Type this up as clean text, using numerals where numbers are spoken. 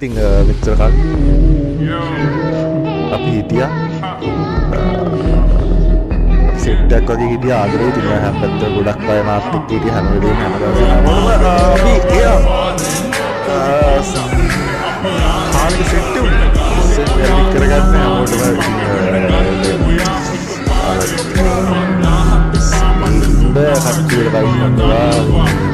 ඉතින් මෙච්චර කල් අපි හිටියා සෙට් එකක් වගේ හිටියා ආදරේ ඉතින් හැම පැත්තට ගොඩක් අය මාත් එක්ක හිටියා හැම වෙලේම හැමදාම අපි ආන්නේ සෙට් එක කරගන්න හැමෝටම කට්ටියට බලනවා